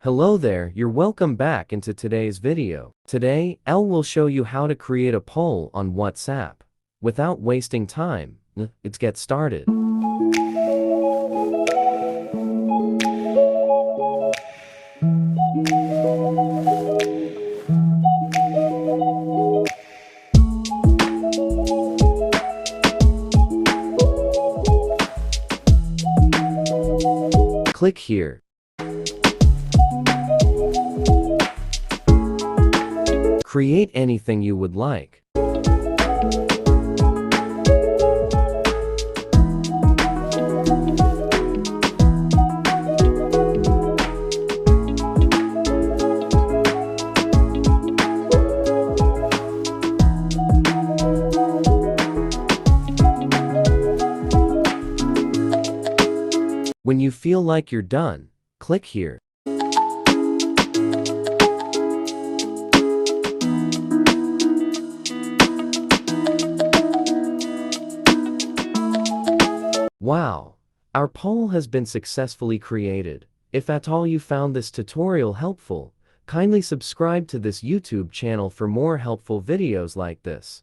Hello there, you're welcome back into today's video. Today, Elle will show you how to create a poll on WhatsApp. Without wasting time, let's get started. Click here. Create anything you would like. When you feel like you're done, click here. Wow! Our poll has been successfully created. If at all you found this tutorial helpful, kindly subscribe to this YouTube channel for more helpful videos like this.